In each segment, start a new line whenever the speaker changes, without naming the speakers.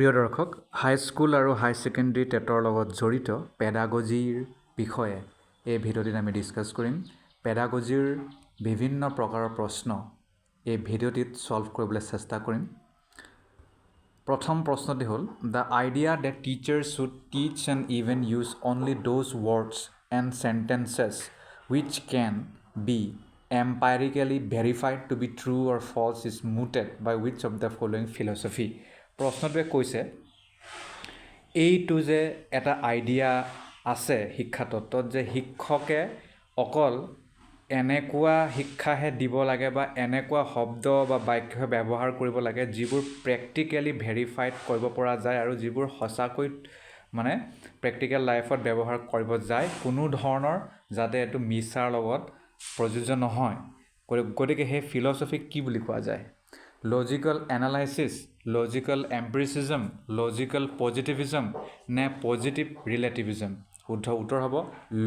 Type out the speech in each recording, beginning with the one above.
প্ৰিয় দৰ্শক হাই স্কুল আৰু হাই ছেকেণ্ডেৰী টেটৰ লগত জড়িত পেডাগজিৰ বিষয়ে এই ভিডিঅ'টিত আমি ডিছকাছ কৰিম পেডাগজিৰ বিভিন্ন প্ৰকাৰৰ প্ৰশ্ন এই ভিডিঅ'টিত সলভ কৰিবলৈ চেষ্টা কৰিম প্ৰথম প্ৰশ্নটি হ'ল the idea that teachers should teach and even use only those words and sentences which can be empirically verified to be true or false is mooted by which of the following philosophy প্ৰশ্নটোৱে কৈছে এইটো যে এটা idea আছে শিক্ষা তত্ত্বত যে শিক্ষকে অকল এনেকুৱা শিক্ষাহে দিব লাগে বা এনেকুৱা শব্দ বা বাক্য ব্যৱহাৰ কৰিব লাগে যিবোৰ প্ৰেক্টিক্যালি ভেৰিফাইড কৰিব পৰা যায় আৰু যিবোৰ সঁচাকৈ মানে প্ৰেক্টিক্যাল লাইফত ব্যৱহাৰ কৰিব যায় কোনো ধৰণৰ যাতে এটো মিছাৰ লগত প্ৰযোজ্য নহয় গতিকে হে ফিলসফি কি বুলি কোৱা যায় logical analysis logical empiricism logical positivism নে পজিটিভ ৰিলেটিভিজম শুদ্ধ উত্তৰ হ'ব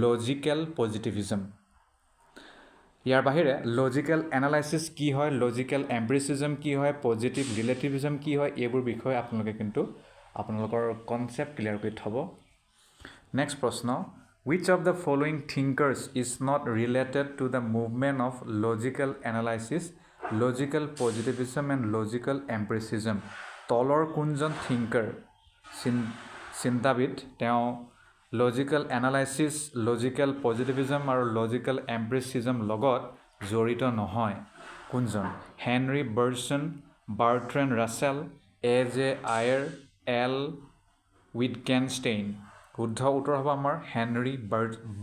লজিক্যাল পজিটিভিজম ইয়াৰ বাহিৰে লজিক্যাল এনালাইসিস কি হয় লজিক্যাল এম্পিৰিসিজম কি হয় পজিটিভ ৰিলেটিভিজম কি হয় এইবোৰ বিষয় আপোনালোকে কিন্তু আপোনালোকৰ কনসেপ্ট ক্লিয়াৰ কৰি থব নেক্সট প্ৰশ্ন which of the following thinkers is not related to the movement of logical analysis logical positivism and logical empiricism তলৰ কোনজন থিংকাৰ চিন্তাবিদ তেওঁ লজিক্যাল এনালাইসিস লজিক্যাল পজিটিভিজম আৰু লজিক্যাল এম্পিৰিসিজম লগত জড়িত নহয় কোনজন Henri Bergson Bertrand Russell A J. Ayer L Wittgenstein শুদ্ধ উত্তৰ হ'ব আমাৰ হেনৰি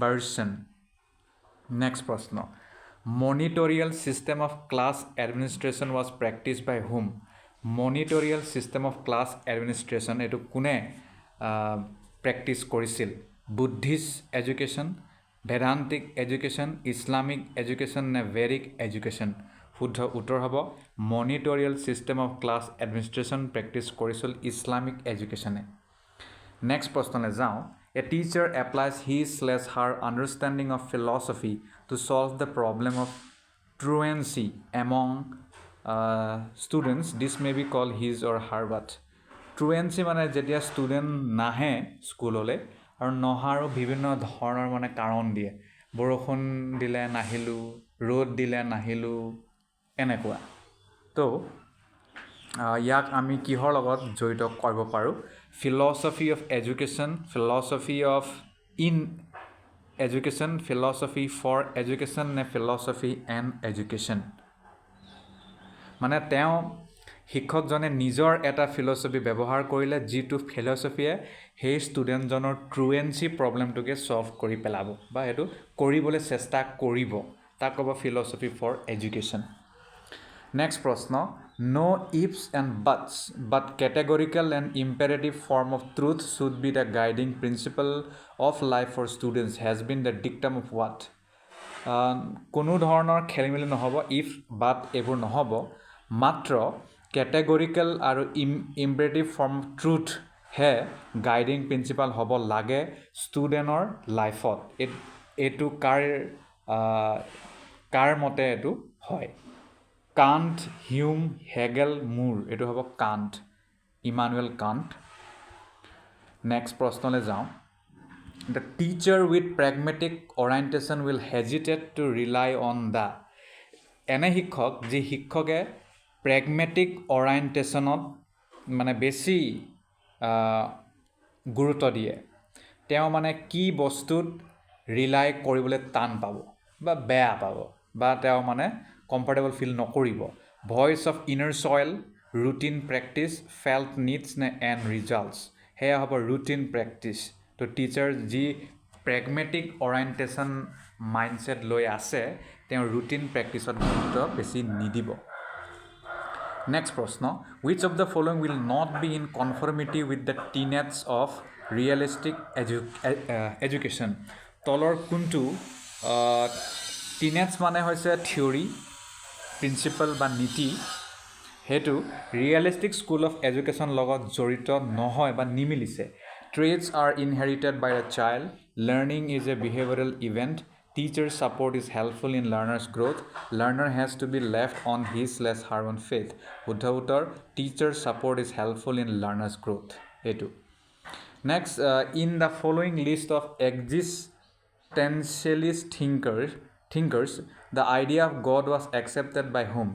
বাৰ্টছন নেক্সট প্ৰশ্ন monitorial system of class administration was practiced by whom monitorial system of class administration এটো কোনে প্ৰেক্টিছ কৰিছিল Buddhist education Vedantic education Islamic education নে Vedic education শুদ্ধ উত্তৰ হ'ব monitorial system of class administration practice কৰিছিল Islamic এডুকেশ্যনে নেক্সট প্ৰশ্নলৈ যাওঁ A teacher applies his/her understanding of philosophy to solve the problem of truancy among students. This may be called his or her what? Truancy মানে যেতিয়া student নাহে স্কুললৈ আৰু নহাৰো বিভিন্ন ধৰণৰ মানে কাৰণ দিয়ে বৰষুণ দিলে নাহিলো ৰ'দ দিলে নাহিলো এনেকুৱা তো ইয়াক আমি কিহৰ লগত জড়িত কৰিব পাৰো philosophy of education philosophy of in education philosophy for education নে philosophy and education মানে তেওঁ শিক্ষকজনে নিজৰ এটা ফিলসফি ব্যৱহাৰ কৰিলে যিটো ফিলসফিয়ে সেই ষ্টুডেণ্টজনৰ ট্ৰুৱেন্সি প্ৰবলেমটোকে সলভ কৰি পেলাব বা এটো কৰিবলৈ চেষ্টা কৰিব তাক ক'ব ফিলসফি ফৰ এডুকেশ্যন নেক্সট প্ৰশ্ন no ifs and buts but categorical and imperative form of truth should be the guiding principle of life for students has been the dictum of what কোনো ধৰণৰ খেলিমেলি নহব if but এবোৰ নহব মাত্ৰ categorical আৰু imperative form of truth হে guiding principal হ'ব লাগে ষ্টুডেণ্টৰ লাইফত এটো কাৰ মতে এটো হয় কাণ্ট হিউম হেগেল মুৰ এটো হ'ব কাণ্ট ইমানুৱেল কাণ্ট নেক্সট প্ৰশ্নলৈ যাওঁ The teacher with pragmatic orientation will hesitate to rely on the এনে শিক্ষক যি শিক্ষকে pragmatic orientationত মানে বেছি গুৰুত্ব দিয়ে তেওঁ মানে কি বস্তুত ৰিলাই কৰিবলৈ টান পাব বা বেয়া পাব বা তেওঁ মানে কমফৰ্টেবল ফিল নকৰিব voice of inner soil routine practice felt needs নে এণ্ড ৰিজাল্টছ হেয়া হ'ব ৰুটিন প্ৰেক্টিছ তো টিচাৰ যি প্ৰেগমেটিক অৰিয়েণ্টেশ্যন মাইণ্ডছেট লৈ আছে তেওঁ ৰুটিন প্ৰেক্টিছত গুৰুত্ব বেছি নিদিব নেক্সট প্ৰশ্ন which of the following will not be in conformity with the tenets of realistic education তলৰ কোনটো tenets মানে হৈছে থিওৰি প্ৰিন্সিপাল বা নীতি হেতু ৰিয়েলিষ্টিক স্কুল অফ এডুকেশ্যন লগত জড়িত নহয় বা নিমিলিছে traits are inherited by a child learning is a behavioral event Teacher support is helpful in learner's growth. Learner has to be left on his/her own faith. শুদ্ধ উত্তৰ teacher support is helpful in learner's growth. এইটো Next, in the following list of existentialist thinkers, the idea of God was accepted by whom?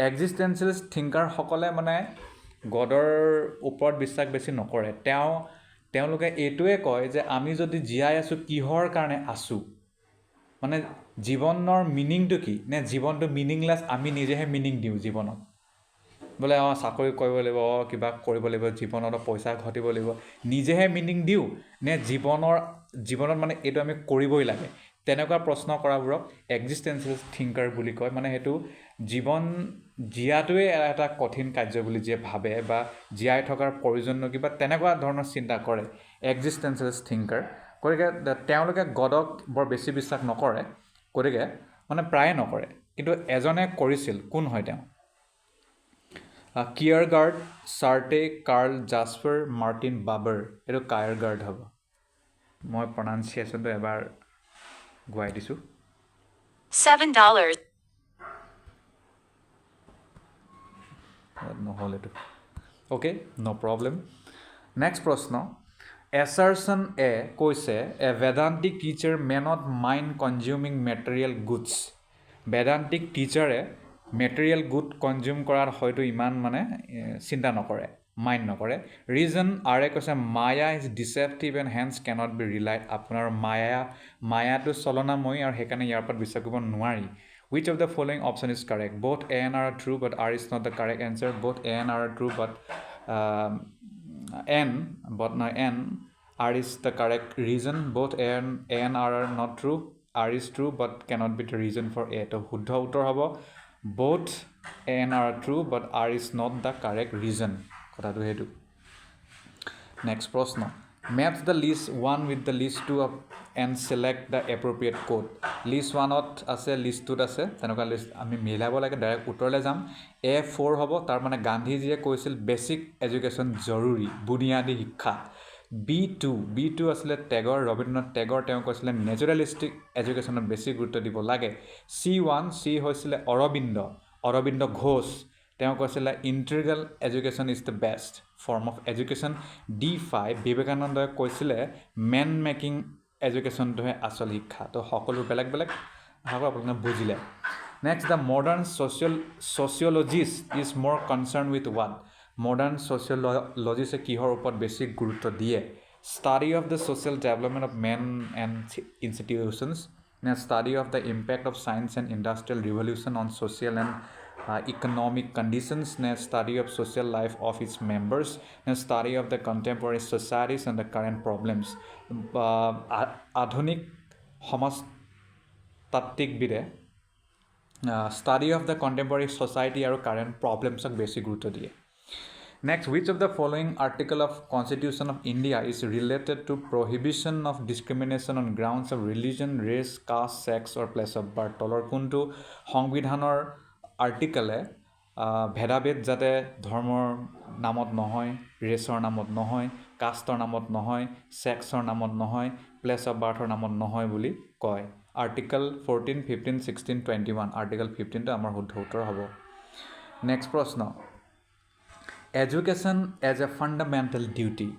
Existentialist thinker সকলে মানে গডৰ ওপৰত বিশ্বাস বেছি নকৰে তেওঁলোকে এইটোৱে কয় যে আমি যদি জীয়াই আছোঁ কিহৰ কাৰণে আছোঁ মানে জীৱনৰ মিনিংটো কি নে জীৱনটো মিনিংলেছ আমি নিজেহে মিনিং দিওঁ জীৱনত বোলে চাকৰি কৰিব লাগিব কিবা কৰিব লাগিব জীৱনত পইচা ঘটিব লাগিব নিজেহে মিনিং দিওঁ নে জীৱনত মানে এইটো আমি কৰিবই লাগে তেনেকুৱা প্ৰশ্ন কৰাবোৰক এক্সিষ্টেঞ্চিয়েল থিংকাৰ বুলি কয় মানে সেইটো জীৱন জীয়াটোৱে এটা কঠিন কাৰ্য বুলি যে ভাবে বা জীয়াই থকাৰ প্ৰয়োজন কিবা তেনেকুৱা ধৰণৰ চিন্তা কৰে এক্সিষ্টেঞ্চিয়েল থিংকাৰ গতিকে তেওঁলোকে গডক বৰ বেছি বিশ্বাস নকৰে গতিকে মানে প্ৰায়ে নকৰে কিন্তু এজনে কৰিছিল কোন হয় তেওঁ কিয়াৰগাৰ্ড চাৰ্টে কাৰ্ল জাস্পাৰ মাৰ্টিন বাবৰ এইটো কায়াৰগাৰ্ড হ'ব মই প্ৰনাউন্সিয়েশ্যনটো এবাৰ গুৱাই দিছোঁ $7 নহ'ল এইটো অ'কে ন' প্ৰব্লেম নেক্সট প্ৰশ্ন এছাৰছন কৈছে a Vedantic teacher may not mind consuming material goods Vedantic টিচাৰে মেটেৰিয়েল গুড কনজিউম কৰাত হয়তো ইমান মানে চিন্তা নকৰে মাইণ্ড নকৰে ৰিজন কৈছে maya is deceptive and hence cannot be relied আপোনাৰ মায়াটো চলনাময়ী আৰু সেইকাৰণে ইয়াৰ ওপৰত বিশ্বাস কৰিব নোৱাৰি which of the following option is correct both A and R are true but R is not the correct answer both A and R are true but N R is the correct reason both A and R are not true R is true but cannot be the reason for A তো শুদ্ধ উত্তৰ হ'ব both A and R are true but R is not the correct reason কথাটো সেইটো next প্ৰশ্ন match the list 1 with the list 2 and select the appropriate code list 1ত আছে list 2ত আছে তেনেকুৱা লিষ্ট আমি মিলাব লাগে ডাইৰেক্ট উত্তৰলৈ যাম A4 হ'ব তাৰ মানে গান্ধীজীয়ে কৈছিল বেসিক এডুকেশ্যন জৰুৰী বুনিয়াদী শিক্ষা B2 আছিলে টেগৰ ৰবীন্দ্ৰনাথ টেগৰ তেওঁ কৈছিলে নেচাৰেলিষ্টিক এডুকেশ্যনত বেছি গুৰুত্ব দিব লাগে C1 হৈছিলে অৰবিন্দ ঘোষ তেওঁ কৈছিলে integral education is the best form of education D5 বিবেকানন্দই কৈছিলে মেন মেকিং এডুকেশ্যনটোহে আচল শিক্ষা তো সকলো বেলেগ আপোনালোকে বুজিলে next the modern sociologist is more concern with what modern ছ'চিয়লজিষ্টে কিহৰ ওপৰত বেছি গুৰুত্ব দিয়ে study of the social development of men and institutions নে study of the impact of science and industrial revolution on social and economic conditions ne study of social life of its members ne study of the contemporary societies and the current problems adhunik সমাজতাত্ত্বিক বিদে study of the contemporary society aru current problems ok beshi guruttwa diye next which of the following article of constitution of India is related to prohibition of discrimination on grounds of religion race caste sex or place of birth tolor kuntu সংবিধানৰ আৰ্টিকলে ভেদাভেদ যাতে ধৰ্মৰ নামত নহয় ৰেছৰ নামত নহয় কাষ্টৰ নামত নহয় ছেক্সৰ নামত নহয় প্লেচ অফ বাৰ্থৰ নামত নহয় বুলি কয় আৰ্টিকল 14 15 16 21 আৰ্টিকল 15 টো আমাৰ শুদ্ধ উত্তৰ হ'ব নেক্সট প্ৰশ্ন education as a fundamental duty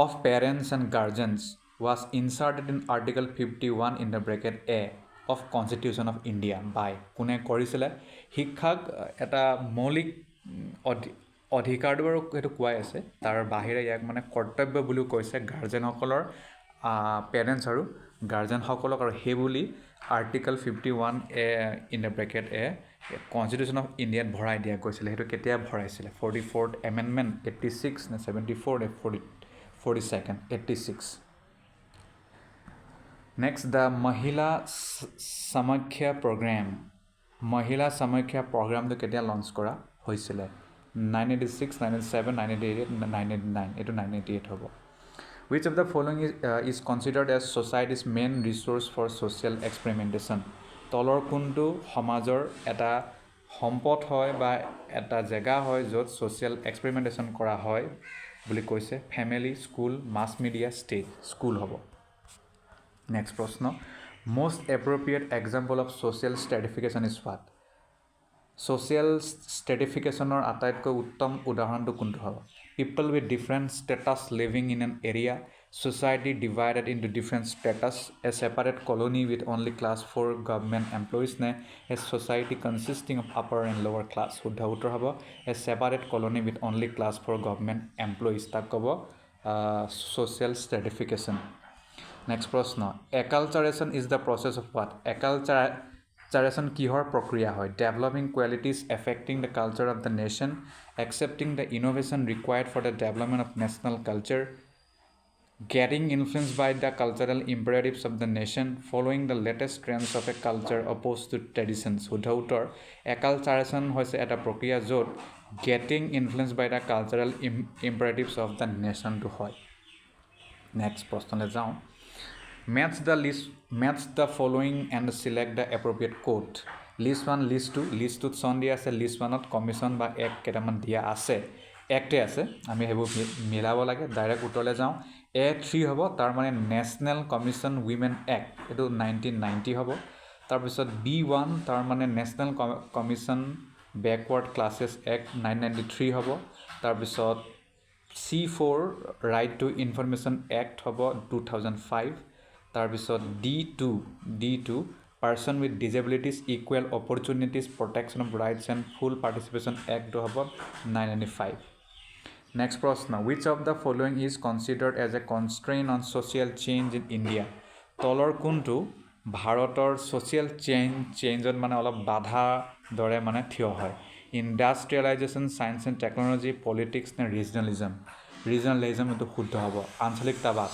of parents and guardians was inserted in article 51 in the bracket A of Constitution of India by কোনে কৰিছিলে শিক্ষাক এটা মৌলিক অধিকাৰ আৰু সেইটো কোৱাই আছে তাৰ বাহিৰে ইয়াক মানে কৰ্তব্য বুলি কৈছে গাৰ্জেনসকলৰ পেৰেণ্টছ আৰু গাৰ্জেনসকলক আৰু সেই বুলি article 51 A in the bracket A Constitution of India ভৰাই দিয়া গৈছিলে সেইটো কেতিয়া ভৰাইছিলে 44th amendment 86 নে 74 নে 42nd 86 Next, the Mahila Samakhya program. Mahila Samakhya program to ketia launch kora hoisile 986, 987, 988, 989. Eto 988 hobo. Which of the following is considered as society's main resource for social experimentation? Tolor kuntu homajor eta সম্পদ হয় বা এটা জেগা হয় য'ত social experimentation কৰা হয় বুলি কৈছে family, school, mass media, state, school হ'ব Next প্রশ্ন Most appropriate example of social stratification is what? Social stratificationৰ আটাইতকৈ উত্তম উদাহৰণটো কোনটো হ'ব? People with different status living in an area, society divided into different status, a separate colony with only class 4 government employees নে a society consisting of upper and lower class? শুদ্ধ উত্তৰ হ'ব a separate colony with only class 4 government employees, তাক ক'ব social stratification. Next প্ৰশ্ন, acculturation is the process of what? Acculturation কিহৰ প্ৰক্ৰিয়া হয়? Developing qualities affecting the culture of the nation, accepting the innovation required for the development of national culture, getting influenced by the cultural imperatives of the nation, following the latest trends of a culture opposed to traditions. শুদ্ধ উত্তৰ acculturation হৈছে এটা প্ৰক্ৰিয়া য'ত getting influenced by the cultural imperatives of the nation টো হয়. Next প্ৰশ্নলৈ যাওঁ. Match the following and select the appropriate quote. List 1, list 2. List 2 চন দিয়া আছে, list 1ত কমিশ্যন বা এক কেইটামান দিয়া আছে, একটে আছে, আমি সেইবোৰ মিলাব লাগে. ডাইৰেক্ট উত্তৰলৈ যাওঁ. A3 হ'ব, তাৰ মানে নেশ্যনেল কমিশ্যন উইমেন এক্ট, এইটো 1990 হ'ব. তাৰপিছত B1 তাৰ মানে national commission backward classes act 1993 হ'ব. তাৰপিছত C4 right to information act হ'ব 2005. তাৰপিছত D2 person with disabilities equal opportunities protection of rights and full participation এক্টটো হ'ব 1995. নেক্সট প্ৰশ্ন, which of the following is considered as a constraint on social change in India? তলৰ কোনটো ভাৰতৰ social চেঞ্জত মানে অলপ বাধা দৰে মানে থিয় হয়? Industrialisation, science and technology, politics নে ৰিজনেলিজম? ৰিজনেলিজম এইটো শুদ্ধ হ'ব. আঞ্চলিকতাবাদ.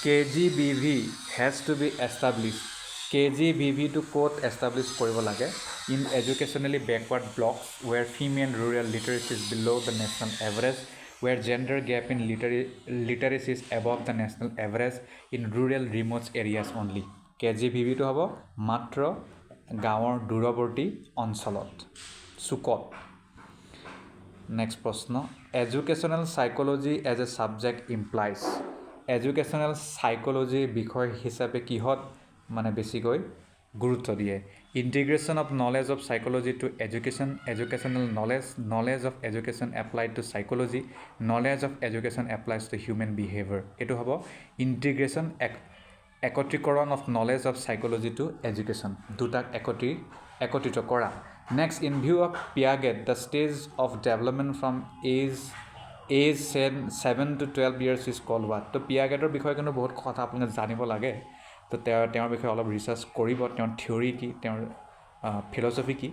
KGBV has to be established. KGBVটো ক'ত এষ্টাব্লিছ কৰিব লাগে? In educationally backward blocks where female rural literacy is below the national average, where gender gap in literacy is above the national average, in rural remote areas only. KGBVটো হ'ব মাত্ৰ গাঁৱৰ দূৰৱৰ্তী অঞ্চলত, চুকত. Next প্ৰশ্ন, educational psychology as a subject implies. Educational psychology বিষয় হিচাপে কিহত মানে বেছিকৈ গুৰুত্ব দিয়ে? Integration of knowledge of psychology to education, educational knowledge of education applied to psychology, knowledge of education applies to human behaviour. এইটো হ'ব ইণ্টিগ্ৰেশ্যন, একত্ৰীকৰণ of knowledge of psychology to education, দুটাক একত্ৰিত কৰা. Next, in view of Piaget the stage of development from age 7 to 12 years is called what? তো পিয়াগেটৰ বিষয়ে কিন্তু বহুত কথা আপোনালোকে জানিব লাগে. তো তেওঁৰ বিষয়ে অলপ ৰিচাৰ্চ কৰিব, তেওঁৰ থিয়ৰী কি, তেওঁৰ ফিলচফি কি.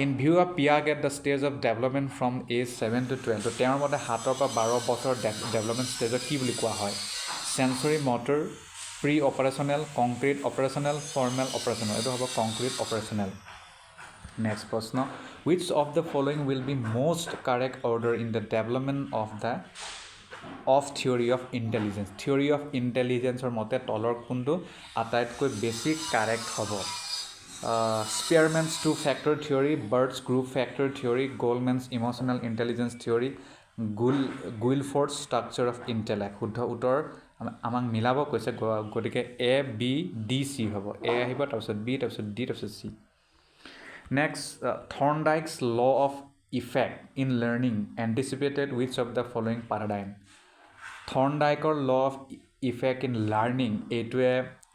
In view of Piaget the stage of development from age 7 to 12, তো তেওঁৰ মতে 7 পৰা 12 বছৰ ডেভেলপমেণ্ট ষ্টেজক কি বুলি কোৱা হয়? Sensory motor, pre operational, concrete operational, formal operational. এইটো হ'ব কংক্ৰিট অপাৰেশ্যনেল. নেক্সট প্ৰশ্ন, which of the following will be most correct order in the development of theory of intelligence? Theory of intelligenceৰ মতে তলৰ কোনটো আটাইতকৈ বেছি কাৰেক্ট হ'ব? Spearman's two-factor theory, Bird's group factor theory, Goldman's emotional intelligence theory, Guilford's structure of intellect. শুদ্ধ উত্তৰ আমাক মিলাব কৈছে, গতিকে A-B-D-C হ'ব. A আহিব, তাৰপিছত B, তাৰপিছত D, তাৰপিছত C. Next, Thorndike's law of effect in learning anticipated which of the following paradigm? Thorndikeৰ law of effect in learning এইটোৱে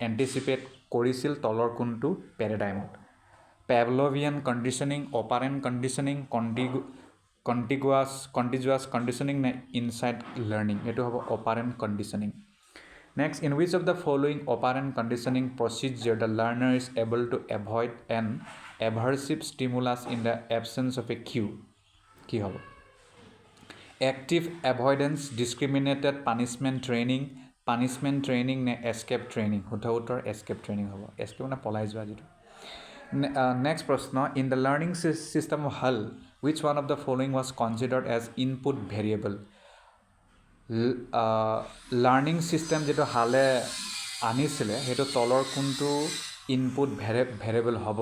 এণ্টিচিপেট কৰিছিল তলৰ কোনটো পেৰাডাইমত? Pavlovian conditioning, operant conditioning, contiguous conditioning নে insight learning? এইটো হ'ব operant conditioning. Next, in which of the following operant conditioning procedure the learner is able to avoid an aversive stimulus in the absence of a cue? কি হ'ব? Active avoidance, discriminated punishment training নে escape training? শুদ্ধ উত্তৰ escape training হ'ব. escape মানে পলাই যোৱা যিটো. Next প্ৰশ্ন, in the learning system of Hull, which one of the following was considered as input variable? Learning system যিটো হালে আনিছিলে সেইটো তলৰ কোনটো ইনপুট ভেৰিয়েবল হ'ব?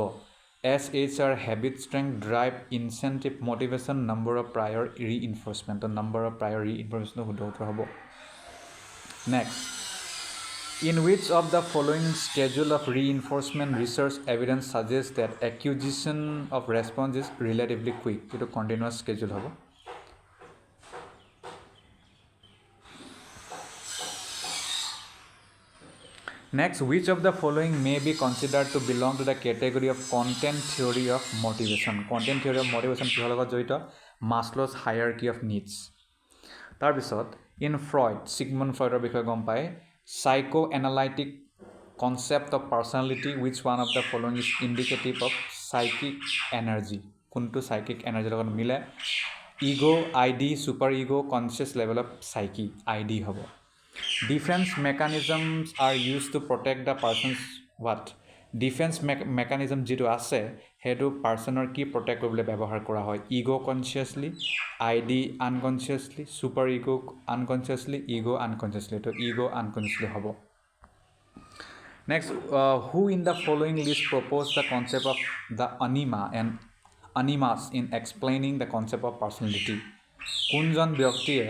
SHR, habit strength, drive, incentive, motivation, number of prior reinforcement. তো number of prior reinforcement শুদ্ধ উত্তৰ হ'ব. Next, In which of the following schedule of reinforcement research evidence suggests that acquisition of response is relatively quick? It is a continuous schedule. Next, which of the following may be considered to belong to the category of content theory of motivation? Content theory of motivation কি হল জড়িত Maslow's hierarchy of needs. তাৰপিছত in Freud, Sigmund Freudৰ বিষয়ে গম পায় psychoanalytic concept of personality, which one of the following is indicative of psychic energy? কোনটো psychic energy লগত মিলে ego, id, super ego, conscious level of psyche, id হ'ব. Defense mechanisms are used to protect the person's what? Defense mechanism যিটো আছে হেতু পাৰ্সনৰ কি protect কৰিবলৈ ব্যৱহাৰ কৰা হয় ego consciously ID unconsciously super ego unconsciously ego unconsciously তো ইগো আনকনসিয়াসলি হ'ব Next, who in the following list proposed the concept of the anima and animas in explaining the concept of personality? কোনজন ব্যক্তিয়ে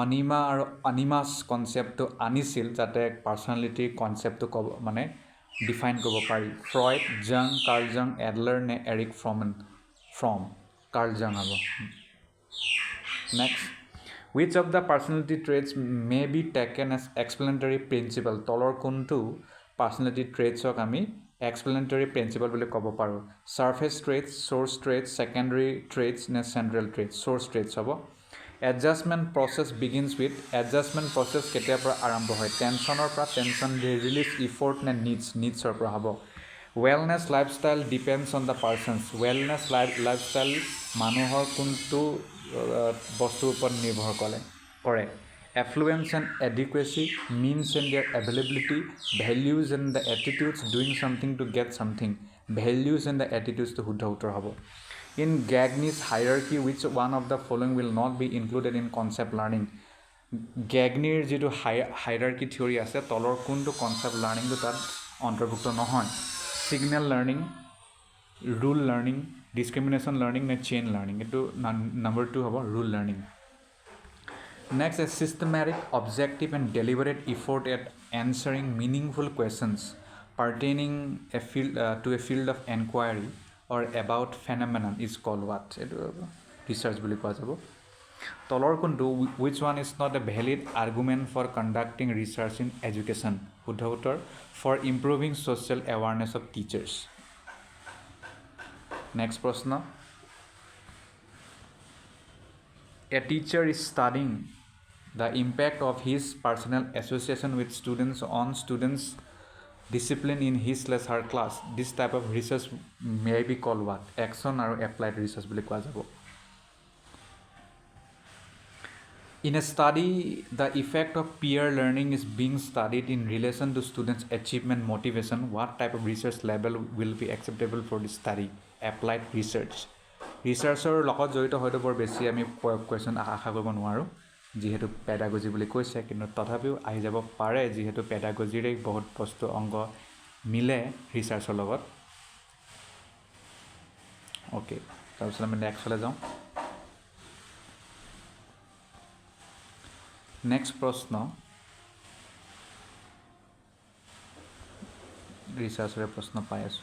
অনিমা আৰু অনিমাস কনসেপ্টটো আনিছিল যাতে পাৰ্সনালিটি কনসেপ্টটো ক'ব মানে define কৰিব পাৰি ফ্ৰয়েড জং কাৰ্ল জং এডলাৰ নে এৰিক ফ্ৰম কাৰ্ল জং হ'ব next which of the personality traits may be taken as explanatory principle তলৰ কোনটো personality traits হক আমি explanatory principle বুলি ক'ব পাৰো surface traits source traits secondary traits নে central traits source traits হ'ব adjustment process begins with adjustment process কেতিয়াৰ পৰা আৰম্ভ হয় টেনচনৰ পৰা টেনচন ৰিলিজ effort নে needsৰ পৰা হ'ব wellness lifestyle depends on the persons wellness lifestyle মানুহৰ কোনটো বস্তুৰ ওপৰত নিৰ্ভৰ কৰে affluence and adequacy means and their availability values and the attitudes doing something to get something values and the attitudes to শুদ্ধ উত্তৰ হ'ব in Gagne's hierarchy which one of the following will not be included in concept learning Gagne's যেটো hierarchy theory আছে তলৰ কোনটো concept learning তো তাত অন্তৰ্ভুক্ত নহয় signal learning rule learning discrimination learning নে chain learning এটো number 2 হ'ব rule learning Next, a systematic, objective and deliberate effort at answering meaningful questions pertaining to a field of inquiry or about phenomenon is called what? Research বুলি কোৱা যাব তলৰ কোনটো which one is not a valid argument for conducting research in education শুদ্ধ উত্তৰ for improving social awareness of teachers Next প্ৰশ্ন A teacher is studying the impact of his personal association with students on students' discipline in his/her class. This type of research may be called what? Action or applied research বুলি কোৱা যাব In a study, the effect of peer learning is being studied in relation to students' achievement motivation. What type of research level will be acceptable for this study? Applied research. Researcher লগত জড়িত হয়তো বৰ বেছি আমি question আশা কৰিব নোৱাৰো যেহেতু pedagogy বুলি কৈছে কিন্তু তথাপিও আহি যাব পাৰে যেহেতু পেডাগজিৰে বহুত বস্তু অংগ মিলে ৰিসাৰ্চৰ লগত ওকে তাৰপিছত আমি নেক্সটলৈ যাওঁ নেক্সট প্ৰশ্ন ৰিসাৰ্চৰে প্ৰশ্ন পাই আছো